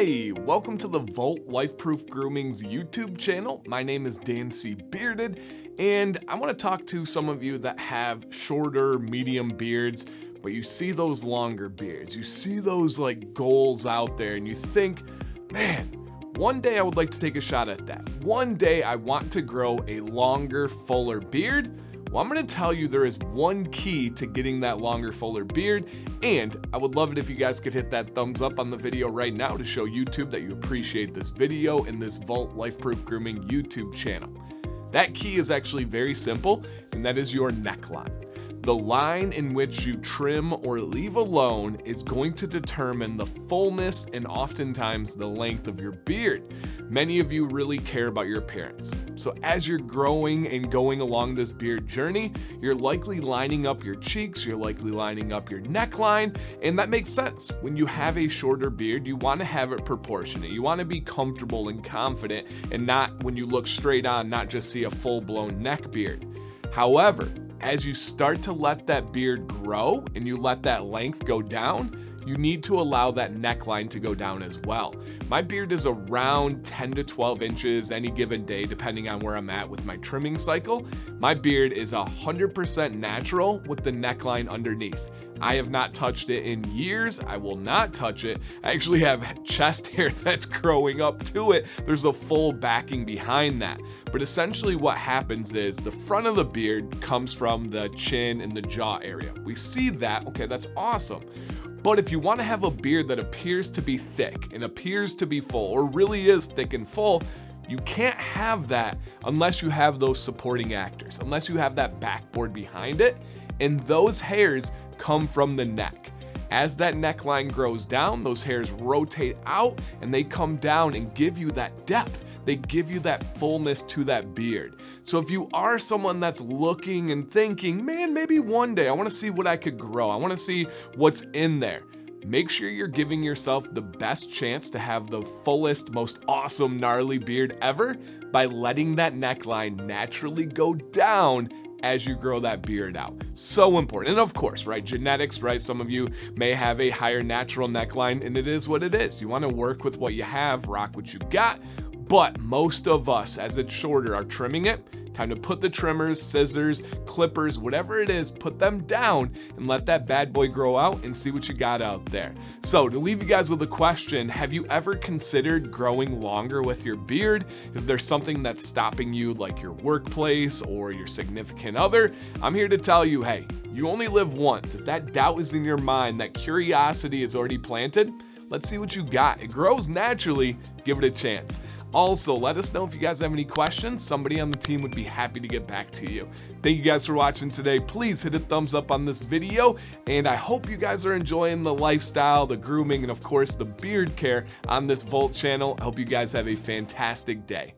Hey, welcome to the Volt Lifeproof Grooming's YouTube channel. My name is Dan C. Bearded, and I want to talk to some of you that have shorter, medium beards, but you see those longer beards. You see those like goals out there, and you think, man, one day I would like to take a shot at that. One day I want to grow a longer, fuller beard. Well, I'm going to tell you there is one key to getting that longer, fuller beard, and I would love it if you guys could hit that thumbs up on the video right now to show YouTube that you appreciate this video and this Volt Lifeproof Grooming YouTube channel. That key is actually very simple, and that is your neckline. The line in which you trim or leave alone is going to determine the fullness and oftentimes the length of your beard. Many of you really care about your appearance. So as you're growing and going along this beard journey, you're likely lining up your cheeks, you're likely lining up your neckline, and that makes sense. When you have a shorter beard, you want to have it proportionate. You want to be comfortable and confident and not, when you look straight on, not just see a full-blown neck beard. However, as you start to let that beard grow and you let that length go down, you need to allow that neckline to go down as well. My beard is around 10 to 12 inches any given day, depending on where I'm at with my trimming cycle. My beard is 100% natural with the neckline underneath. I have not touched it in years. I will not touch it. I actually have chest hair that's growing up to it. There's a full backing behind that. But essentially what happens is the front of the beard comes from the chin and the jaw area. We see that, okay, that's awesome. But if you want to have a beard that appears to be thick and appears to be full, or really is thick and full, you can't have that unless you have those supporting actors, unless you have that backboard behind it, and those hairs come from the neck. As that neckline grows down, those hairs rotate out and they come down and give you that depth. They give you that fullness to that beard. So if you are someone that's looking and thinking, man, maybe one day I want to see what I could grow. I want to see what's in there. Make sure you're giving yourself the best chance to have the fullest, most awesome, gnarly beard ever by letting that neckline naturally go down as you grow that beard out. So important. And of course, right, genetics, right? Some of you may have a higher natural neckline, and it is what it is. You want to work with what you have, rock what you got. But most of us, as it's shorter, are trimming it. Time to put the trimmers, scissors, clippers, whatever it is, put them down and let that bad boy grow out and see what you got out there. So to leave you guys with a question, have you ever considered growing longer with your beard? Is there something that's stopping you, like your workplace or your significant other? I'm here to tell you, hey, you only live once. If that doubt is in your mind, that curiosity is already planted, let's see what you got. It grows naturally. Give it a chance. Also, let us know if you guys have any questions. Somebody on the team would be happy to get back to you. Thank you guys for watching today. Please hit a thumbs up on this video, and I hope you guys are enjoying the lifestyle, the grooming, and of course the beard care on this Volt channel. I hope you guys have a fantastic day.